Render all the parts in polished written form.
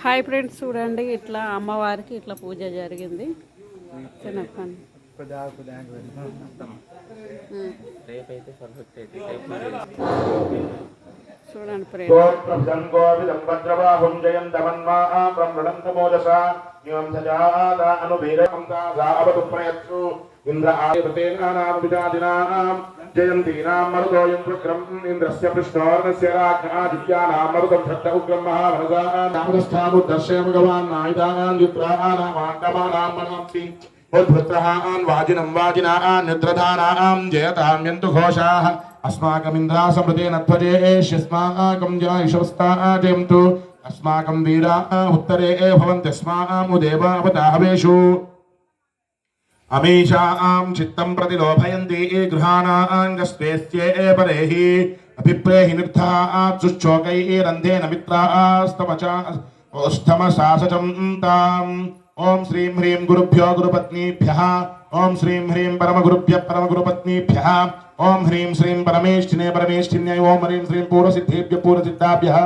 Hi friends, చూడండి ఇట్లా అమ్మవారికి ఇట్లా పూజ జరిగింది. చిన్నప్పని చూడండి ఫ్రెండ్స్. ఇంద్ర జయంతీనాం మరుతోయం విక్రమ్ ఇంద్రస్య కృష్ణోర్ణస్య రాజ్ఞాదిత్యానాం మరుతం భక్త ఉగ్రం మహావనసానామదస్థాము దర్శయ భగవాన్ నాయుధానాం యుత్రానాం ఆండమానాం మనాంసి ఉద్భృత్రహాన్ వాజినం వాజినాన్ నిద్రధానాం జయతాం యంతు ఘోషాః అస్మాకమింద్రా సమృతేన ధ్వజేష్యస్మాకం జనాయుషవస్తాజయంతు అస్మాకం వీరా ఉత్తరే భవంత్యస్మాము దేవావతాహవేషు అమీషాం చిత్తం ప్రతిలోభయంతి గృహాణాంగస్వేస్యే పరేహి అభిప్రేహి నిర్ధాచుశ్చోకైరంధేన మిత్రాస్తమచాస్తమసాసచం తాం. ఓం శ్రీం హ్రీం గురుభ్యో గురుపత్నీభ్యః. ఓం శ్రీం హ్రీం పరమగురుభ్యః పరమగురుపత్నీభ్యః. ఓం హ్రీం శ్రీం పరమేష్ఠినే పరమేష్ఠిన్యై. ఓం హ్రీం శ్రీం పూర్వసిద్ధేభ్యః పూర్వసిద్ధాభ్యః.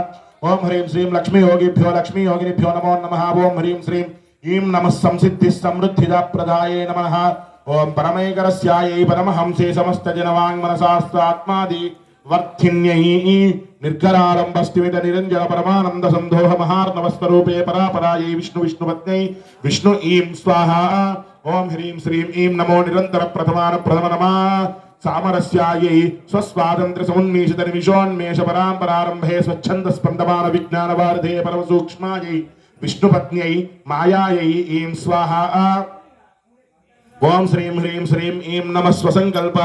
ఓం హ్రీం శ్రీం లక్ష్మీయోగిభ్యో లక్ష్మీయోగినిభ్యో నమో నమః. ఓం హ్రీం శ్రీం ఈం నమః సంసిద్ధి సమృద్ధిదాప్రదాయే నమః. ఓం పరమైకరస్యాయై పరమహంసే సమస్త జనవాంగ్మనసాస్త్రాత్మాది వర్ధిన్యై నిర్గరారంభస్థిమిత నిరంజన పరమానంద సందోహ మహార్ణవస్వరూపే పరాపరాయై విష్ణు విష్ణుపత్నై విష్ణు ఈం స్వాహా. ఓం హ్రీం శ్రీం ఈం నమో నిరంతర ప్రథమాన ప్రథమ నమః సామరస్యాయై స్వస్వాతంత్ర్య సమున్మీషిత నిమిషోన్మేష పరాంపరారంభే స్వచ్ఛంద స్పందమాన విజ్ఞాన వారధే పరమ సూక్ష్మాయై విష్ణుపత్న్యై మాయాయై ఈం స్వాహా. ఓం శ్రీం హ్రీం శ్రీం ఈం నమః స్వసంకల్ప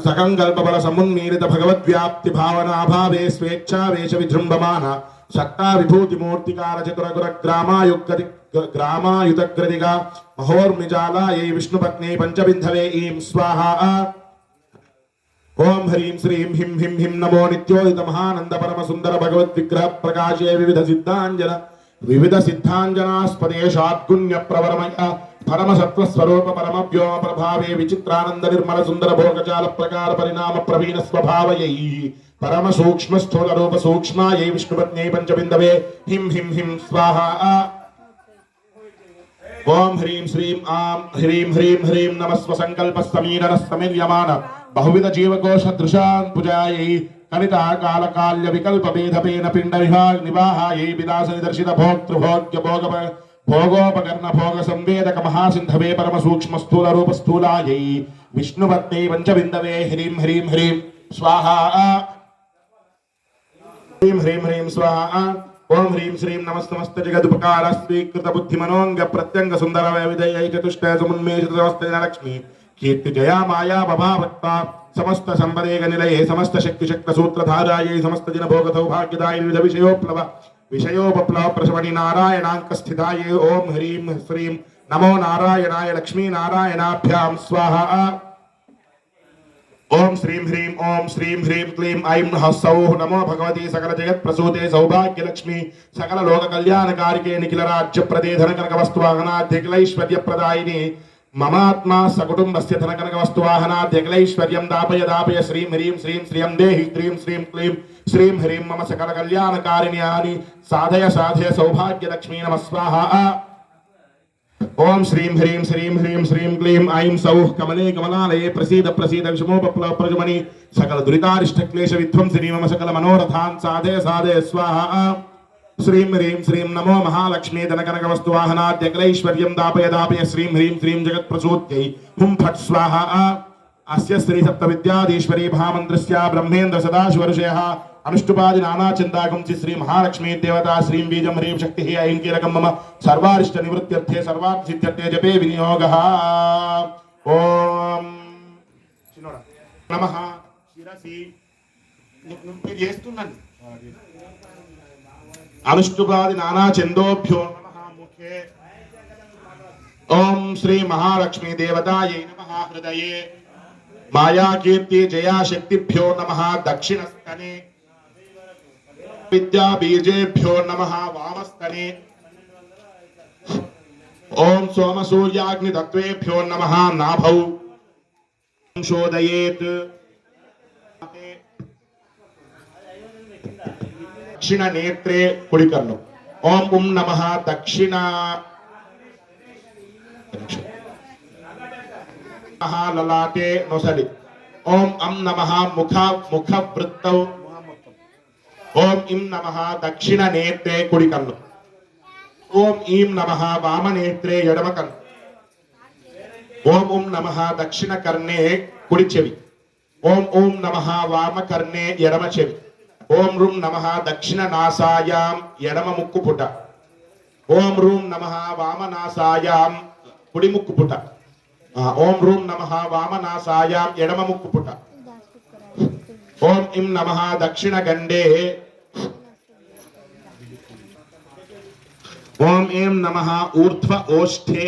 సకంకల్ప బల సమున్మీలిత భగవద్వ్యాప్తి భావనాభావే స్వేచ్ఛావేశ విజృంభమాన సత్తా విభూతి మూర్తికార చతురగుర గ్రామాయుతగ్రదిగా మహోర్మిజాలాయై విష్ణుపత్న్యై పంచబింధవే ఈం స్వాహా. ఓం హ్రీం శ్రీం హిం హిం హిం నమో నిత్యోదిత మహానంద పరమ సుందర భగవద్ విగ్రహ ప్రకాశే వివిధ సిద్ధాంజనాస్పదేశాద్గుణ్య ప్రవరమయ పరమ సత్వస్వరూప పరమ వ్యోమ ప్రభావే విచిత్రానంద నిర్మల సుందర భోగజాల ప్రకార పరిణామ ప్రవీణ స్వభావయై పరమ సూక్ష్మ స్థూల రూప సూక్ష్మాయై విష్ణుపత్న్యై పంచబిందవే హిం హిం హిం స్వాహా. ఓం హ్రీం శ్రీం ఆం హ్రీం హ్రీం హ్రీం నమః స్వసంకల్ప సమీరణ సమీర్యమాన బహువిధ జీవకోశ దృశాన్ పుజాయై కనిత కాలకాల్య వికల్ప భేదపేన పిండ నివాహాయై విలాస నిదర్శిత భోక్తృభోగ్య భోగోపకర్ణ భోగ సంవేదక మహాసింధవే పరమ సూక్ష్మ స్థూల రూప స్థూలాయై విష్ణుపత్న్యై పంచబిందవే హ్రీం హ్రీం హ్రీం స్వాహా. హ్రీం హ్రీం హ్రీం స్వాహా. ఓం హ్రీం శ్రీం నమస్తమస్త జగదుపకార స్వీకృత బుద్ధి మనోంగ ప్రత్యంగ సుందర విదయై చతుష్ట సమున్మేష సమస్త లక్ష్మి కీర్తి జయా మాయా భవాభక్త సమస్త సంపదేగ నిలయే సమస్త శక్తి శక్త సూత్రధారాయై సమస్త జన భోగ సౌభాగ్యదాయ వివిధ విషయోపప్లవ ప్రసవణి నారాయణాంక స్థితాయే. ఓం హ్రీం శ్రీం నమో నారాయణాయ లక్ష్మీ నారాయణాభ్యాం స్వాహా. ఓం శ్రీం హ్రీం క్లీం ఐం సౌః నమో భగవతి సకల జగత్ ప్రసూతే సౌభాగ్య లక్ష్మి సకల లోక కళ్యాణకారికే నిఖిల రాజ్య ప్రదే ధన కనక వస్తువాహనాద్యఖిలైశ్వర్య ప్రదాయిని మమాత్మా సకుటుంబస్య ధన కనక వస్తువాహనాద్యఖిలైశ్వర్యం దాపయ దాపయ శ్రీం హ్రీం శ్రియం దేహి హ్రీం శ్రీం క్లీం శ్రీం హ్రీం మమ సకల కళ్యాణకారిణ్యాని సాధయ సాధయ సౌభాగ్య లక్ష్మీ నమ స్వాహా. ఓం శ్రీం హ్రీం క్లీం ఐం సౌః కమలే కమలాలయే ప్రసీద ప్రసీద విషమోపప్లవ ప్రజమణి సకల దురితారిష్ట క్లేశ విధ్వంసిని మమ సకల మనోరథాన్ సాధయ సాధయ స్వాహా. శ్రీం హ్రీం నమో మహాలక్ష్మీ ధనకనక వస్తువాహనాద్యఖిలైశ్వర్యం దాపయ దాపయ శ్రీం హ్రీం జగత్ ప్రసూత్యై హుం ఫట్ స్వాహా. అస్య శ్రీ సప్త విద్యాధీశ్వరీ మహామంత్రస్య బ్రహ్మేంద్ర సదాశివఋషయః అనుష్టుపాది నానాచింతాకం శ్రీ మహాలక్ష్మీ దేవతా శ్రీం బీజం హ్రీం శక్తి ఐం కీలకం మమ సర్వారిష్ట నివృత్త్యర్థే సర్వార్థ సిద్ధ్యర్థే జపే వినియోగః. ఓం నమః శిరసి చేస్తున్నాను అనుష్టుపాది నానాచందోభ్యో నమః ముఖే. ఓం శ్రీ మహాలక్ష్మీ దేవతాయై నమః హృదయే మాయా కీర్తి జయా శక్తిభ్యో నమః దక్షిణస్తనే విద్యా బీజేభ్యో నమః వామస్తనే. ఓం సోమ సూర్యాగ్ని తత్వేభ్యో నమః నాభౌ శోదయేత్. దక్షిణ నేత్రే కుడి కన్ను ఓం ఉం నమః దక్షిణ లలాటే నొసలి. ఓం అం నమః ముఖ వృత్తౌ. ఓం ఇం నమః దక్షిణ నేత్రే కుడి కన్ను. ఓం ఈం నమః వామనేత్రే ఎడమ కన్ను. ఓం ఉం నమః దక్షిణ కర్ణే కుడి చెవి. ఓం నమః వామకర్ణే ఎడమ చెవి. ఓం రుం నమః దక్షిణ నాసాయాం ఎడమ ముక్కు పుట. ఓం రూం నమః వామనాసాయాం కుడి ముక్కు పుట. ఓం రూం నమః వామనాసాయాం ఎడమ ముక్కు పుట. ఓం ఇం నమః దక్షిణ గండే. ఓం ఏం నమః ఊర్ధ్వ ఓష్ఠే.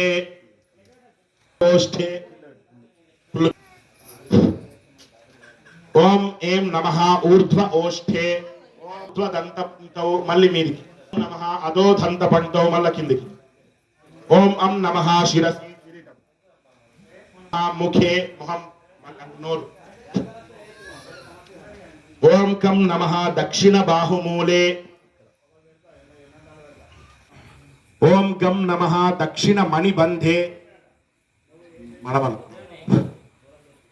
ఓం ఏం నమః ఊర్ధ్వ ఓష్ఠే. ఊర్ధ్వదంతపంతో మళ్ళీ మీదికి. నమః అధోదంతపంతో మళ్ళీ కిందికి. ఓం అం నమః శిరసి ముఖే మొహం నోరు. ఓం కం నమః దక్షిణ బాహుమూలే. ఓం గం నమః దక్షిణ మణిబంధే మడమలు.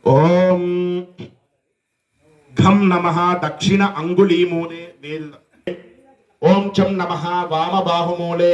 ఓం ఘం నమః దక్షిణ అంగుళీమూలే వేల్. ఓం చం నమః వామ బాహుమూలే